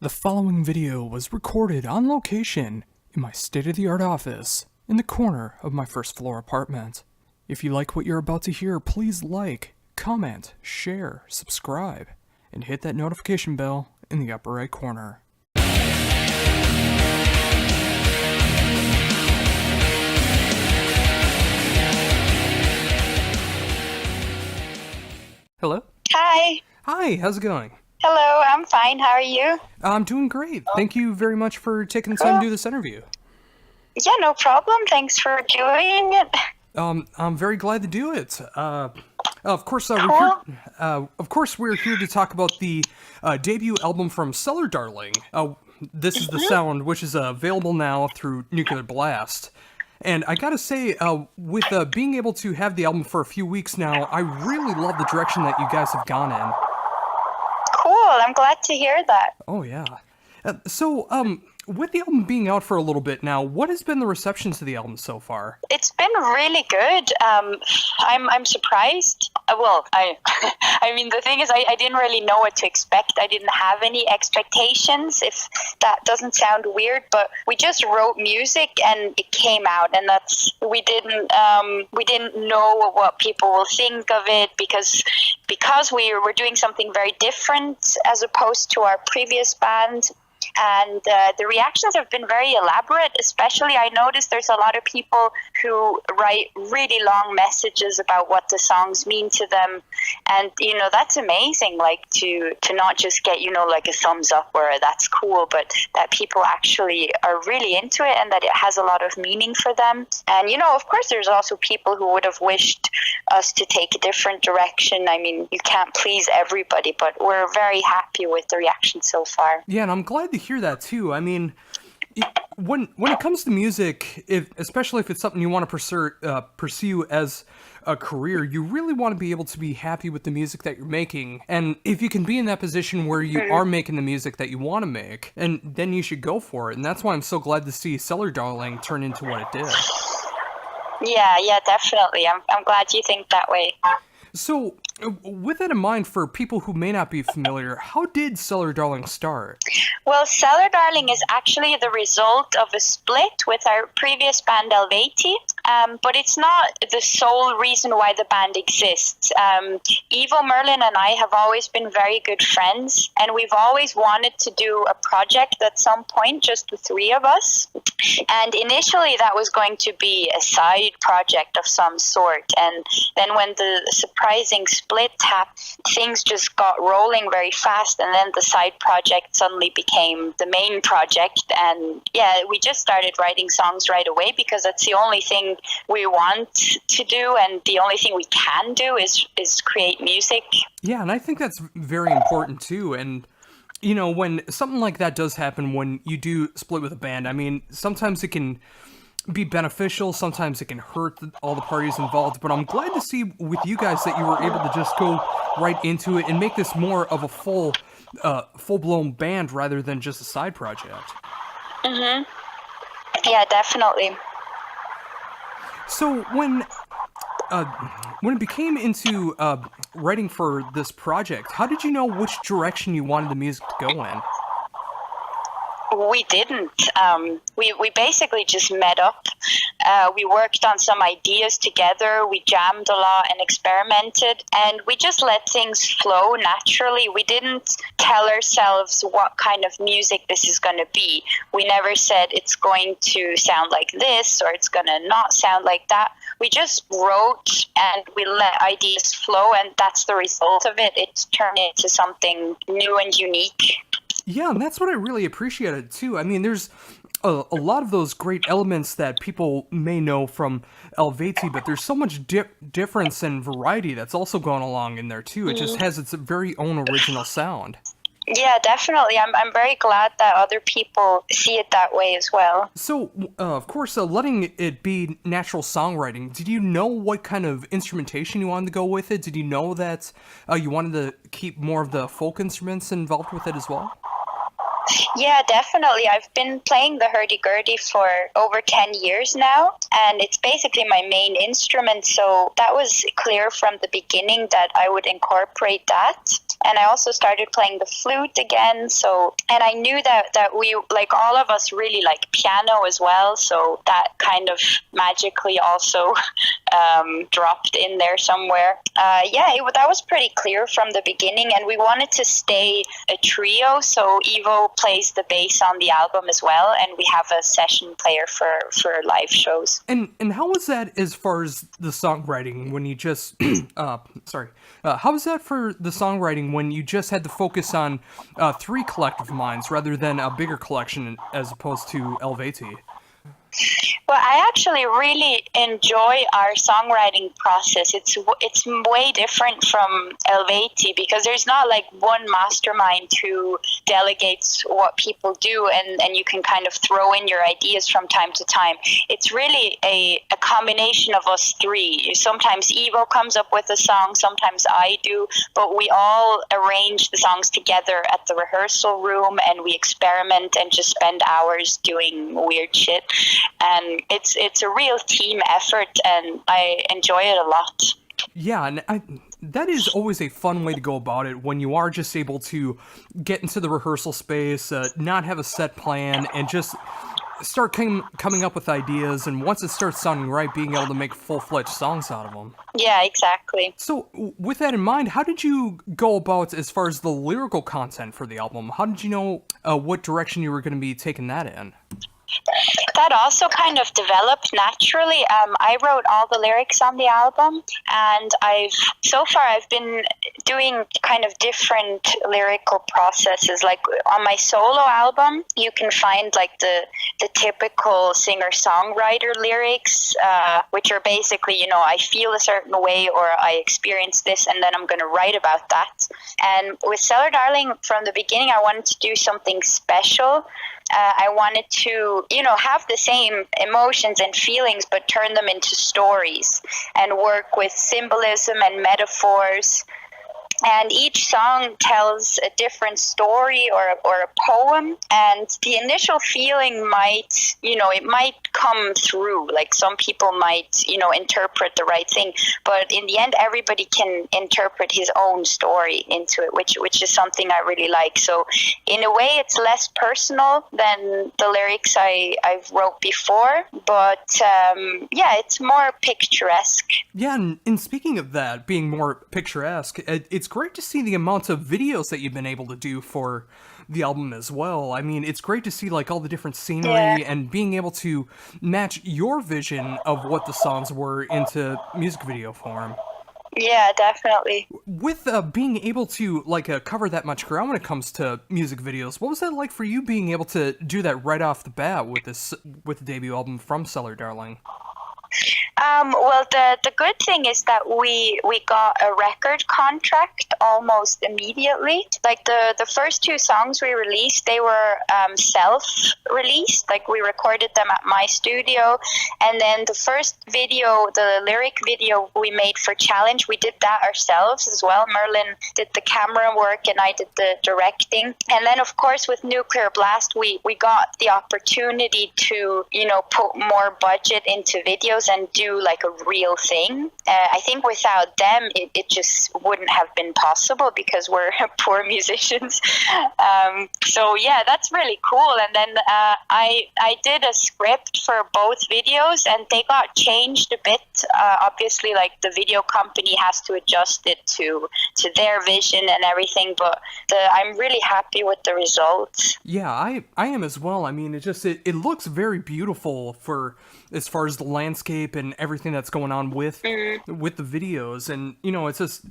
The following video was recorded on location in my state-of-the-art office in the corner of my first floor apartment. If you like what you're about to hear, please like, comment, share, subscribe, and hit that notification bell in the upper right corner. Hello? Hi. Hi, how's it going? Hello, I'm fine. How are you? I'm doing great. Thank you very much for taking the time to do this interview. Yeah, no problem. Thanks for doing it. I'm very glad to do it. Of course, we're here to talk about the debut album from Cellar Darling. This is the sound, which is available now through Nuclear Blast. And I gotta say, with being able to have the album for a few weeks now, I really love the direction that you guys have gone in. Cool. I'm glad to hear that. Oh yeah. So, with the album being out for a little bit now, what has been the reception to the album so far? It's been really good. I'm surprised. I mean, the thing is, I didn't really know what to expect. I didn't have any expectations, if that doesn't sound weird, but we just wrote music and it came out, and we didn't know what people will think of it because we were doing something very different as opposed to our previous band. And the reactions have been very elaborate. Especially, I noticed there's a lot of people who write really long messages about what the songs mean to them. And, that's amazing, like to not just get, like a thumbs up or that's cool, but that people actually are really into it and that it has a lot of meaning for them. And, of course, there's also people who would have wished us to take a different direction. I mean, you can't please everybody, but we're very happy with the reaction so far. Yeah, and I'm glad to hear that too. I mean, when it comes to music, especially if it's something you want to pursue as a career, you really want to be able to be happy with the music that you're making. And if you can be in that position where you are making the music that you want to make, and then you should go for it. And that's why I'm so glad to see Cellar Darling turn into what it did. Yeah, definitely. I'm glad you think that way. So, with that in mind, for people who may not be familiar, how did Cellar Darling start? Well, Cellar Darling is actually the result of a split with our previous band, Eluveitie, but it's not the sole reason why the band exists. Evo, Merlin, and I have always been very good friends, and we've always wanted to do a project at some point, just the three of us. And initially, that was going to be a side project of some sort, and then when the surprising split happened, things just got rolling very fast, and then the side project suddenly became the main project. And we just started writing songs right away because that's the only thing we want to do, and the only thing we can do is create music. Yeah, and I think that's very important too. And when something like that does happen, when you do split with a band, I mean, sometimes it can be beneficial, sometimes it can hurt all the parties involved, but I'm glad to see with you guys that you were able to just go right into it and make this more of a full-blown band rather than just a side project. Mm-hmm. Yeah, definitely. So when it became into writing for this project, how did you know which direction you wanted the music to go in? We didn't. We basically just met up. We worked on some ideas together. We jammed a lot and experimented, and we just let things flow naturally. We didn't tell ourselves what kind of music this is going to be. We never said it's going to sound like this or it's going to not sound like that. We just wrote and we let ideas flow, and that's the result of it. It's turned into something new and unique. Yeah, and that's what I really appreciated too. I mean, there's a lot of those great elements that people may know from Eluveitie, but there's so much difference and variety that's also gone along in there too. It just has its very own original sound. Yeah, definitely. I'm very glad that other people see it that way as well. So, of course, letting it be natural songwriting, did you know what kind of instrumentation you wanted to go with it? Did you know that you wanted to keep more of the folk instruments involved with it as well? Yeah, definitely. I've been playing the hurdy-gurdy for over 10 years now, and it's basically my main instrument, so that was clear from the beginning that I would incorporate that. And I also started playing the flute again, and I knew that we, like all of us, really like piano as well, so that kind of magically also dropped in there somewhere. That was pretty clear from the beginning, and we wanted to stay a trio, so Ivo plays the bass on the album as well, and we have a session player for live shows. And how was that as far as the songwriting when you just how was that for the songwriting when you just had to focus on 3 collective minds rather than a bigger collection as opposed to Eluveitie? Well, I actually really enjoy our songwriting process. It's way different from Eluveitie because there's not like one mastermind who delegates what people do and you can kind of throw in your ideas from time to time. It's really a combination of us three. Sometimes Ivo comes up with a song, sometimes I do, but we all arrange the songs together at the rehearsal room and we experiment and just spend hours doing weird shit. And it's a real team effort, and I enjoy it a lot. Yeah, and that is always a fun way to go about it when you are just able to get into the rehearsal space, not have a set plan, and just start coming up with ideas, and once it starts sounding right, being able to make full-fledged songs out of them. Yeah, exactly. So, with that in mind, how did you go about as far as the lyrical content for the album? How did you know what direction you were going to be taking that in? That also kind of developed naturally. I wrote all the lyrics on the album, and so far I've been doing kind of different lyrical processes. Like on my solo album, you can find like the typical singer-songwriter lyrics, which are basically, I feel a certain way or I experience this, and then I'm going to write about that. And with Cellar Darling, from the beginning, I wanted to do something special. I wanted to, have the same emotions and feelings, but turn them into stories and work with symbolism and metaphors. And each song tells a different story or a poem. And the initial feeling might, it might come through. Like some people might, interpret the right thing. But in the end, everybody can interpret his own story into it, which is something I really like. So in a way, it's less personal than the lyrics I've wrote before. But it's more picturesque. Yeah, and speaking of that, being more picturesque, it's great to see the amounts of videos that you've been able to do for the album as well. I mean, it's great to see like all the different scenery and being able to match your vision of what the songs were into music video form. Yeah, definitely. With being able to cover that much ground when it comes to music videos, what was that like for you being able to do that right off the bat with the debut album from Cellar Darling? Well, the good thing is that we got a record contract almost immediately. Like the first 2 songs we released, they were self-released. Like we recorded them at my studio, and then the first video, the lyric video we made for Challenge, we did that ourselves as well. Merlin did the camera work, and I did the directing. And then, of course, with Nuclear Blast, we got the opportunity to put more budget into videos and do like a real thing. I think without them, it just wouldn't have been possible because we're poor musicians. So yeah, that's really cool. And then I did a script for both videos, and they got changed a bit. Obviously, like the video company has to adjust it to their vision and everything. But I'm really happy with the results. Yeah, I am as well. I mean, it looks very beautiful as far as the landscape and everything that's going on with the videos, and it's just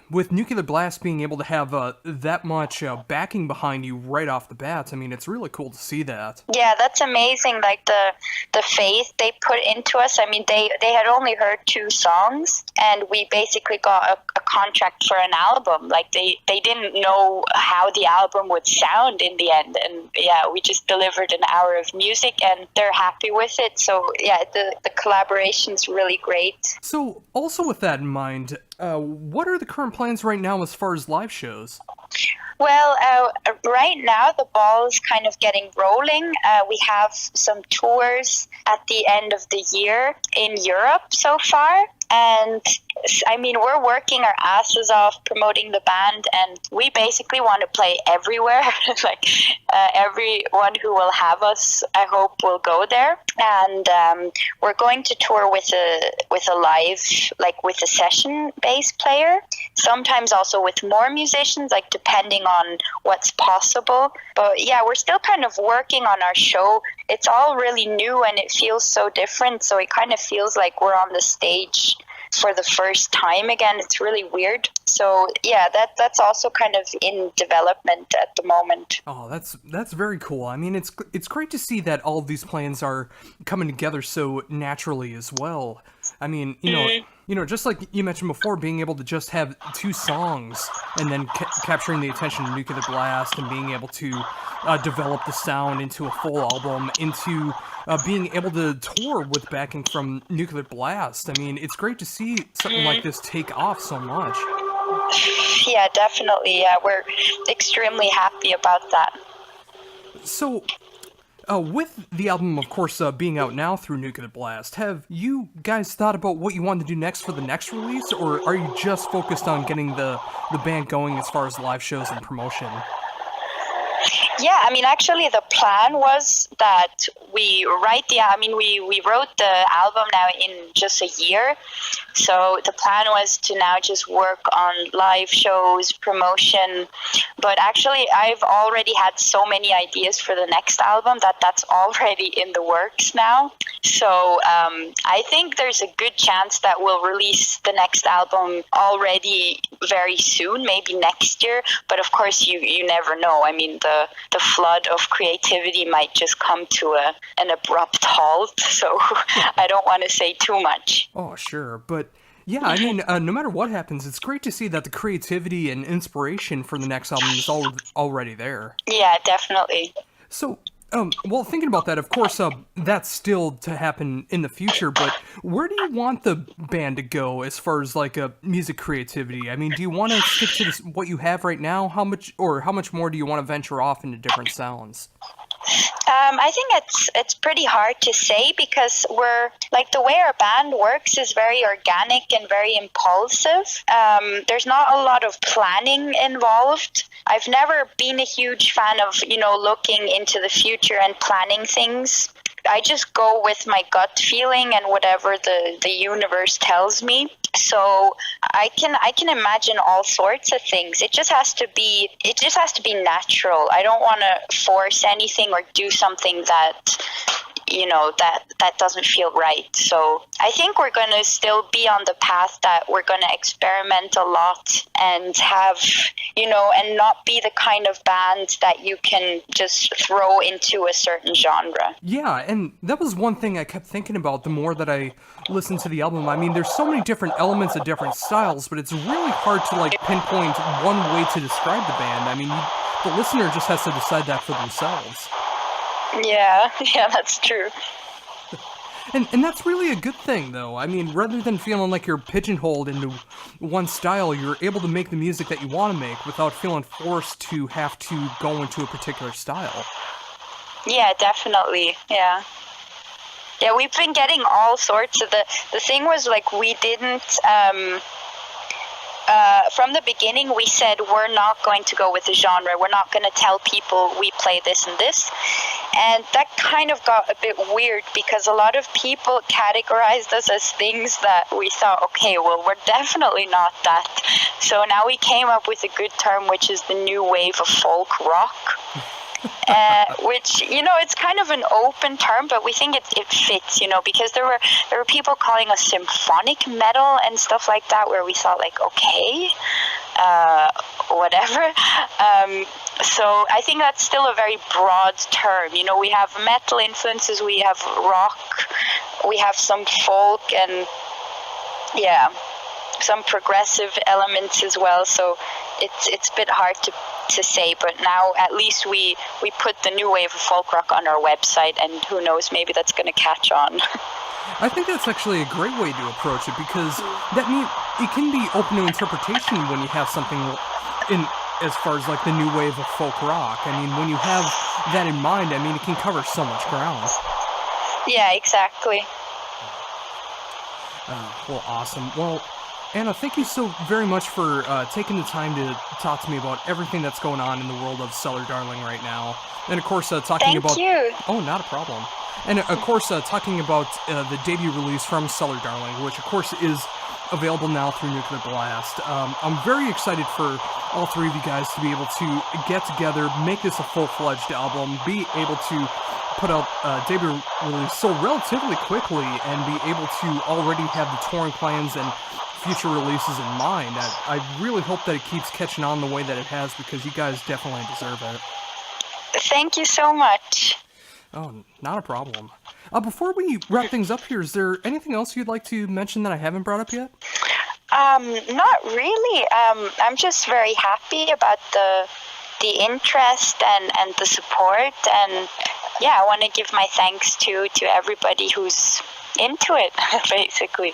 with Nuclear Blast being able to have that much backing behind you right off the bat. I mean, it's really cool to see that. Yeah, that's amazing. Like the faith they put into us. I mean, they had only heard 2 songs, and we basically got a contract for an album. Like they didn't know how the album would sound in the end, and yeah, we just delivered an hour of music, and they're happy with it. So yeah, the collaboration's really great. So also with that in mind, what are the current plans right now as far as live shows? Well, right now the ball is kind of getting rolling. We have some tours at the end of the year in Europe so far. And I mean, we're working our asses off promoting the band, and we basically want to play everywhere. Like everyone who will have us, I hope, will go there. And we're going to tour with a live, like with a session bass player. Sometimes also with more musicians, like depending on what's possible. But yeah, we're still kind of working on our show. It's all really new and it feels so different. So it kind of feels like we're on the stage for the first time again. It's really weird. So yeah, that's also kind of in development at the moment. Oh, that's very cool. I mean, it's great to see that all of these plans are coming together so naturally as well. I mean, you know, just like you mentioned before, being able to just have 2 songs and then capturing the attention of Nuclear Blast and being able to develop the sound into a full album, into being able to tour with backing from Nuclear Blast. I mean, it's great to see something like this take off so much. Yeah, definitely. Yeah, we're extremely happy about that. So, with the album, of course, being out now through Nuclear Blast, have you guys thought about what you want to do next for the next release, or are you just focused on getting the band going as far as live shows and promotion? Yeah, I mean, actually, the plan was that we wrote the album now in just a year. So the plan was to now just work on live shows, promotion. But actually, I've already had so many ideas for the next album that's already in the works now. So I think there's a good chance that we'll release the next album already very soon, maybe next year. But of course, you never know. I mean, the flood of creativity might just come to an abrupt halt. So I don't want to say too much. Oh, sure. But yeah, I mean, no matter what happens, it's great to see that the creativity and inspiration for the next album is already there. Yeah, definitely. So, well, thinking about that, of course, that's still to happen in the future, but where do you want the band to go as far as, like, music creativity? I mean, do you want to stick to what you have right now? How much more do you want to venture off into different sounds? I think it's pretty hard to say because we're like the way our band works is very organic and very impulsive. There's not a lot of planning involved. I've never been a huge fan of, looking into the future and planning things. I just go with my gut feeling and whatever the universe tells me. So I can imagine all sorts of things. It just has to be natural. I don't want to force anything or do something that that doesn't feel right. So I think we're going to still be on the path that we're going to experiment a lot and have, and not be the kind of band that you can just throw into a certain genre. Yeah, and that was one thing I kept thinking about the more that I listened to the album. I mean, there's so many different elements of different styles, but it's really hard to pinpoint one way to describe the band. I mean, the listener just has to decide that for themselves. Yeah, that's true. And that's really a good thing, though. I mean, rather than feeling like you're pigeonholed into one style, you're able to make the music that you want to make without feeling forced to have to go into a particular style. Yeah, definitely. Yeah. Yeah, we've been getting all sorts of the thing was we didn't from the beginning, we said we're not going to go with a genre. We're not going to tell people we play this and this. And that kind of got a bit weird because a lot of people categorized us as things that we thought, okay, well, we're definitely not that. So now we came up with a good term, which is the new wave of folk rock. Which, it's kind of an open term, but we think it fits, because there were people calling us symphonic metal and stuff like that, where we thought okay, whatever. So I think that's still a very broad term. We have metal influences, we have rock, we have some folk, and yeah, some progressive elements as well. So it's a bit hard to say, but now at least we put the new wave of folk rock on our website, and who knows, maybe that's going to catch on. I think that's actually a great way to approach it, because that means it can be open to interpretation when you have something as far as like the new wave of folk rock. I mean, when you have that in mind, I mean, it can cover so much ground. Yeah, exactly. Well, awesome. Well, Anna, thank you so very much for taking the time to talk to me about everything that's going on in the world of Cellar Darling right now. And of course, talking Thank about... you. Oh, not a problem. And of course, talking about the debut release from Cellar Darling, which of course is available now through Nuclear Blast. I'm very excited for all three of you guys to be able to get together, make this a full-fledged album, be able to put out a debut release so relatively quickly, and be able to already have the touring plans and future releases in mind. I really hope that it keeps catching on the way that it has, because you guys definitely deserve it. Thank you so much. Oh, not a problem. Before we wrap things up here, is there anything else you'd like to mention that I haven't brought up yet? Not really. I'm just very happy about the interest and the support, and yeah, I want to give my thanks to everybody who's into it, basically.